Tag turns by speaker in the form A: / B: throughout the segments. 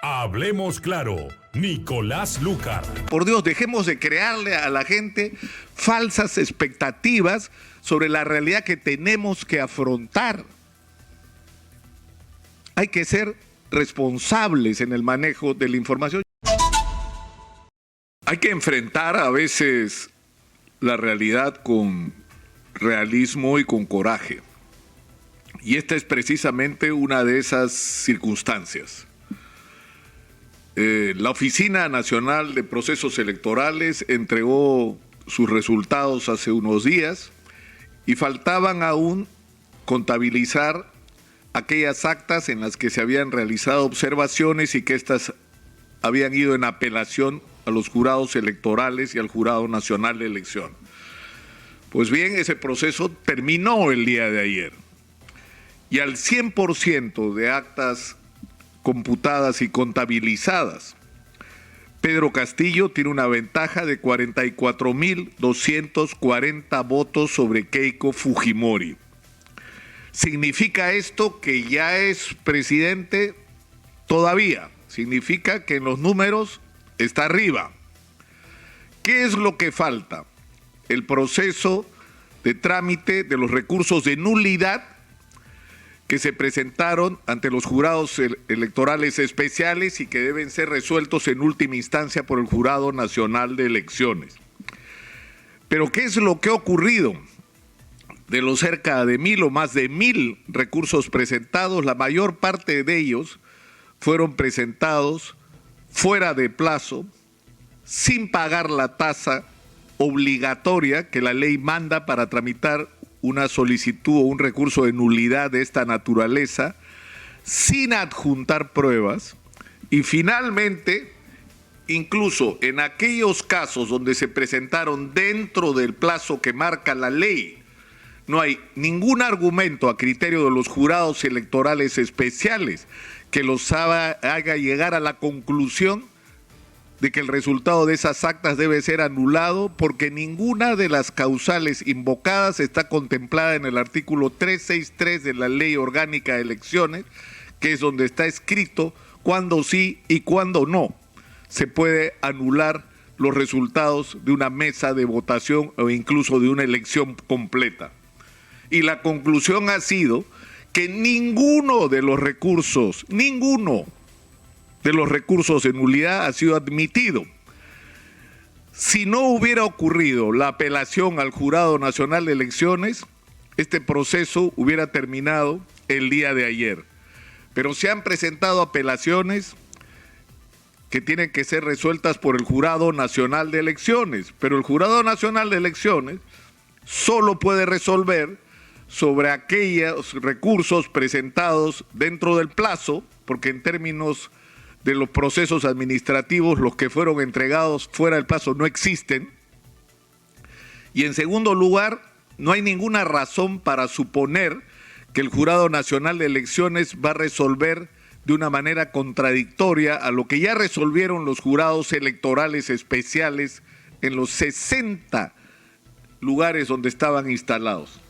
A: Hablemos claro, Nicolás Lucar.
B: Por Dios, dejemos de crearle a la gente falsas expectativas sobre la realidad que tenemos que afrontar. Hay que ser responsables en el manejo de la información. Hay que enfrentar a veces la realidad con realismo y con coraje. Y esta es precisamente una de esas circunstancias. La Oficina Nacional de Procesos Electorales entregó sus resultados hace unos días y faltaban aún contabilizar aquellas actas en las que se habían realizado observaciones y que éstas habían ido en apelación a los jurados electorales y al Jurado Nacional de Elección. Pues bien, ese proceso terminó el día de ayer y al 100% de actas computadas y contabilizadas, Pedro Castillo tiene una ventaja de 44.240 votos sobre Keiko Fujimori. ¿Significa esto que ya es presidente? Todavía. Significa que en los números está arriba. ¿Qué es lo que falta? El proceso de trámite de los recursos de nulidad que se presentaron ante los jurados electorales especiales y que deben ser resueltos en última instancia por el Jurado Nacional de Elecciones. Pero ¿qué es lo que ha ocurrido? De los cerca de 1.000 o más de 1.000 recursos presentados, la mayor parte de ellos fueron presentados fuera de plazo, sin pagar la tasa obligatoria que la ley manda para tramitar una solicitud o un recurso de nulidad de esta naturaleza, sin adjuntar pruebas, y finalmente, incluso en aquellos casos donde se presentaron dentro del plazo que marca la ley, no hay ningún argumento a criterio de los jurados electorales especiales que los haga llegar a la conclusión de que el resultado de esas actas debe ser anulado porque ninguna de las causales invocadas está contemplada en el artículo 363 de la Ley Orgánica de Elecciones, que es donde está escrito cuándo sí y cuándo no se puede anular los resultados de una mesa de votación o incluso de una elección completa. Y la conclusión ha sido que ninguno de los recursos de nulidad ha sido admitido. Si no hubiera ocurrido la apelación al Jurado Nacional de Elecciones, este proceso hubiera terminado el día de ayer. Pero se han presentado apelaciones que tienen que ser resueltas por el Jurado Nacional de Elecciones, pero el Jurado Nacional de Elecciones solo puede resolver sobre aquellos recursos presentados dentro del plazo, porque en términos de los procesos administrativos, los que fueron entregados fuera del plazo no existen. Y en segundo lugar, no hay ninguna razón para suponer que el Jurado Nacional de Elecciones va a resolver de una manera contradictoria a lo que ya resolvieron los jurados electorales especiales en los 60 lugares donde estaban instalados.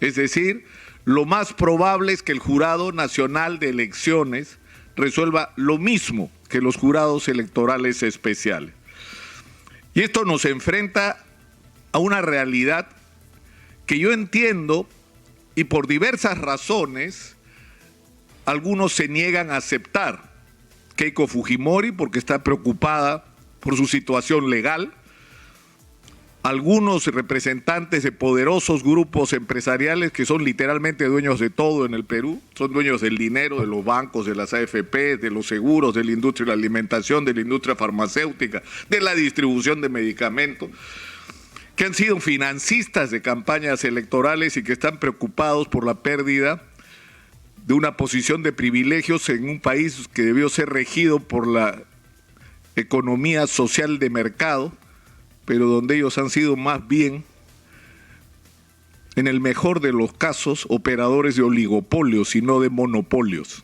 B: Es decir, lo más probable es que el Jurado Nacional de Elecciones resuelva lo mismo que los jurados electorales especiales. Y esto nos enfrenta a una realidad que yo entiendo y por diversas razones algunos se niegan a aceptar. Keiko Fujimori porque está preocupada por su situación legal, algunos representantes de poderosos grupos empresariales que son literalmente dueños de todo en el Perú, son dueños del dinero, de los bancos, de las AFP, de los seguros, de la industria de la alimentación, de la industria farmacéutica, de la distribución de medicamentos, que han sido financistas de campañas electorales y que están preocupados por la pérdida de una posición de privilegios en un país que debió ser regido por la economía social de mercado, pero donde ellos han sido más bien, en el mejor de los casos, operadores de oligopolios y no de monopolios.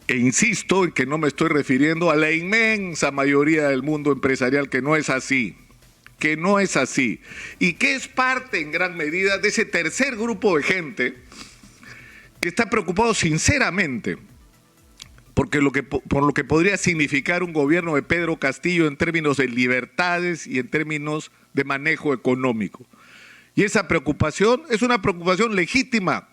B: E insisto en que no me estoy refiriendo a la inmensa mayoría del mundo empresarial, que no es así, y que es parte en gran medida de ese tercer grupo de gente que está preocupado sinceramente por lo que podría significar un gobierno de Pedro Castillo en términos de libertades y en términos de manejo económico. Y esa preocupación es una preocupación legítima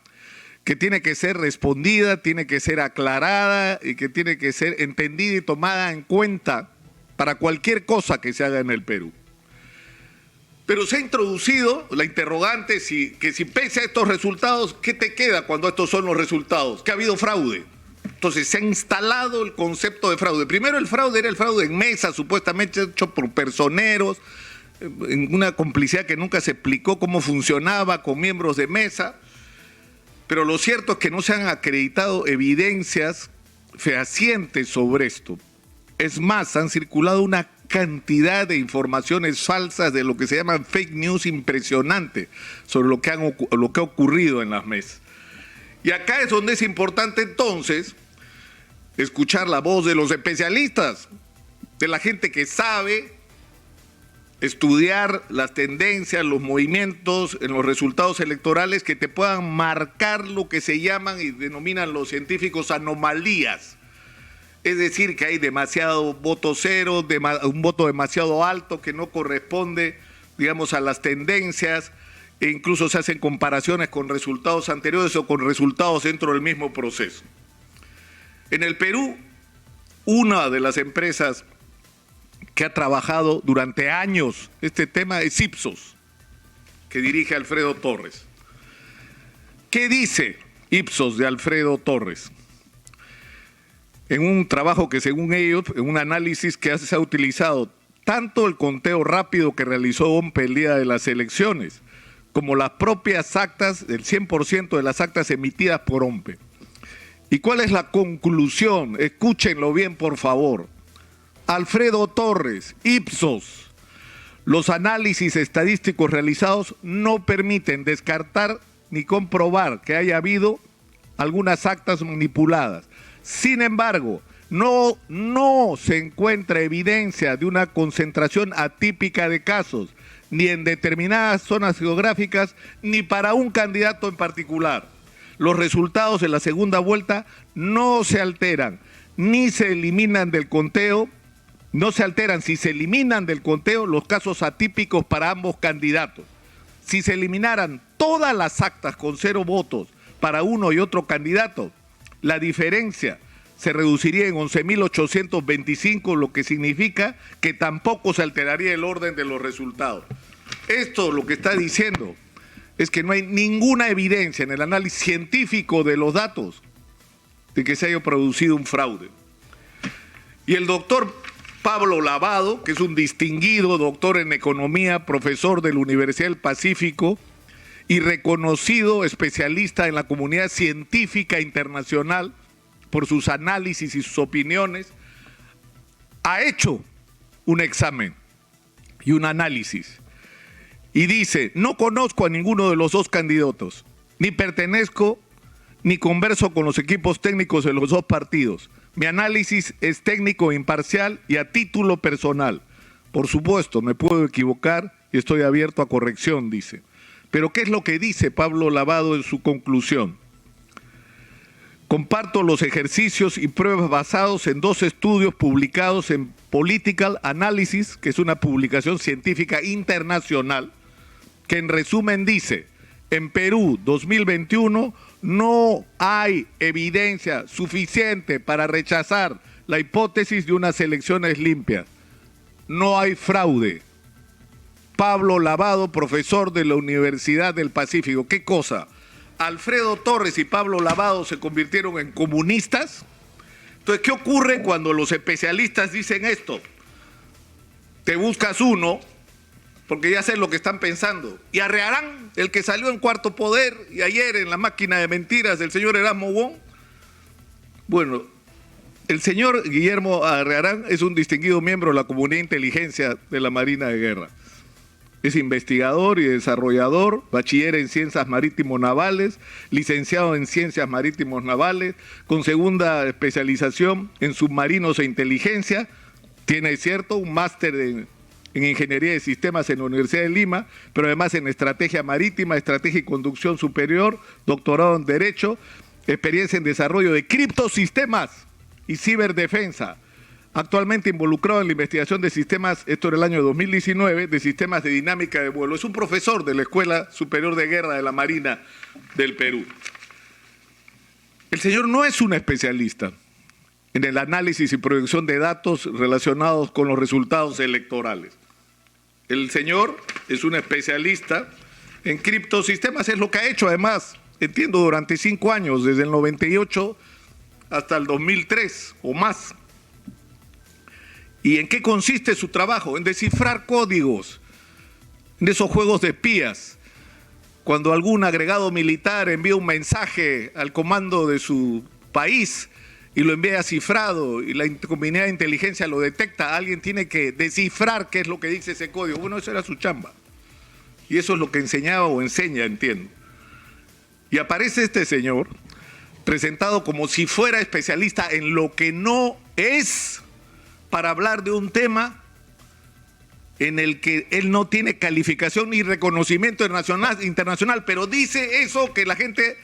B: que tiene que ser respondida, tiene que ser aclarada y que tiene que ser entendida y tomada en cuenta para cualquier cosa que se haga en el Perú. Pero se ha introducido la interrogante que si pese a estos resultados, ¿qué te queda cuando estos son los resultados? Que ha habido fraude. Entonces se ha instalado el concepto de fraude. Primero el fraude era el fraude en mesa, supuestamente hecho por personeros, en una complicidad que nunca se explicó cómo funcionaba con miembros de mesa. Pero lo cierto es que no se han acreditado evidencias fehacientes sobre esto. Es más, han circulado una cantidad de informaciones falsas de lo que se llaman fake news impresionante sobre lo que ha ocurrido en las mesas. Y acá es donde es importante entonces escuchar la voz de los especialistas, de la gente que sabe estudiar las tendencias, los movimientos en los resultados electorales que te puedan marcar lo que se llaman y denominan los científicos anomalías. Es decir, que hay demasiado voto cero, un voto demasiado alto que no corresponde, digamos, a las tendencias, e incluso se hacen comparaciones con resultados anteriores o con resultados dentro del mismo proceso. En el Perú, una de las empresas que ha trabajado durante años este tema es Ipsos, que dirige Alfredo Torres. ¿Qué dice Ipsos de Alfredo Torres? En un trabajo que según ellos, en un análisis que se ha utilizado tanto el conteo rápido que realizó OMPE el día de las elecciones, como las propias actas, el 100% de las actas emitidas por OMPE. ¿Y cuál es la conclusión? Escúchenlo bien, por favor. Alfredo Torres, Ipsos, los análisis estadísticos realizados no permiten descartar ni comprobar que haya habido algunas actas manipuladas. Sin embargo, no se encuentra evidencia de una concentración atípica de casos, ni en determinadas zonas geográficas, ni para un candidato en particular. Los resultados de la segunda vuelta no se alteran, ni se eliminan del conteo. No se alteran si se eliminan del conteo los casos atípicos para ambos candidatos. Si se eliminaran todas las actas con 0 votos para uno y otro candidato, la diferencia se reduciría en 11.825, lo que significa que tampoco se alteraría el orden de los resultados. Esto lo que está diciendo es que no hay ninguna evidencia en el análisis científico de los datos de que se haya producido un fraude. Y el doctor Pablo Lavado, que es un distinguido doctor en economía, profesor de la Universidad del Pacífico y reconocido especialista en la comunidad científica internacional por sus análisis y sus opiniones, ha hecho un examen y un análisis y dice: no conozco a ninguno de los dos candidatos, ni pertenezco ni converso con los equipos técnicos de los dos partidos. Mi análisis es técnico, imparcial y a título personal. Por supuesto, me puedo equivocar y estoy abierto a corrección, dice. Pero ¿qué es lo que dice Pablo Lavado en su conclusión? Comparto los ejercicios y pruebas basados en 2 estudios publicados en Political Analysis, que es una publicación científica internacional, que en resumen dice: en Perú 2021 no hay evidencia suficiente para rechazar la hipótesis de unas elecciones limpias. No hay fraude. Pablo Lavado, profesor de la Universidad del Pacífico. ¿Qué cosa? Alfredo Torres y Pablo Lavado se convirtieron en comunistas. Entonces, ¿qué ocurre cuando los especialistas dicen esto? Te buscas uno, porque ya sé lo que están pensando. Y Arrearán, el que salió en Cuarto Poder y ayer en la máquina de mentiras del señor Erasmo Wong. Bueno, el señor Guillermo Arrearán es un distinguido miembro de la comunidad de inteligencia de la Marina de Guerra. Es investigador y desarrollador, bachiller en Ciencias Marítimos Navales, licenciado en Ciencias Marítimos Navales, con segunda especialización en submarinos e inteligencia. Tiene, cierto, un máster en Ingeniería de Sistemas en la Universidad de Lima, pero además en Estrategia Marítima, Estrategia y Conducción Superior, doctorado en Derecho, experiencia en desarrollo de criptosistemas y ciberdefensa, actualmente involucrado en la investigación de sistemas, esto era el año 2019, de sistemas de dinámica de vuelo. Es un profesor de la Escuela Superior de Guerra de la Marina del Perú. El señor no es un especialista en el análisis y proyección de datos relacionados con los resultados electorales. El señor es un especialista en criptosistemas, es lo que ha hecho además, entiendo, durante 5 años, desde el 98 hasta el 2003 o más. ¿Y en qué consiste su trabajo? En descifrar códigos de esos juegos de espías. Cuando algún agregado militar envía un mensaje al comando de su país y lo envía cifrado y la comunidad de inteligencia lo detecta, alguien tiene que descifrar qué es lo que dice ese código. Bueno, eso era su chamba. Y eso es lo que enseñaba o enseña, entiendo. Y aparece este señor presentado como si fuera especialista en lo que no es, para hablar de un tema en el que él no tiene calificación ni reconocimiento internacional, pero dice eso que la gente,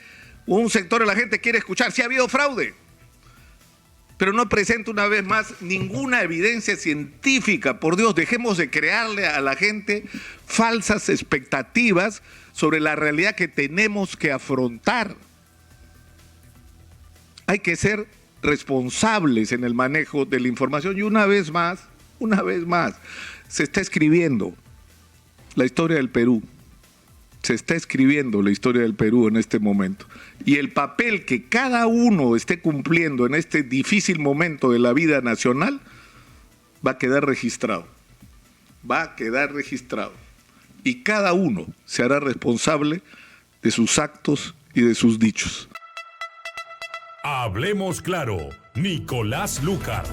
B: un sector de la gente quiere escuchar. Sí ha habido fraude, pero no presenta una vez más ninguna evidencia científica. Por Dios, dejemos de crearle a la gente falsas expectativas sobre la realidad que tenemos que afrontar. Hay que ser responsables en el manejo de la información y una vez más, se está escribiendo la historia del Perú. Se está escribiendo la historia del Perú en este momento. Y el papel que cada uno esté cumpliendo en este difícil momento de la vida nacional va a quedar registrado. Va a quedar registrado. Y cada uno se hará responsable de sus actos y de sus dichos.
A: Hablemos claro, Nicolás Lúcar.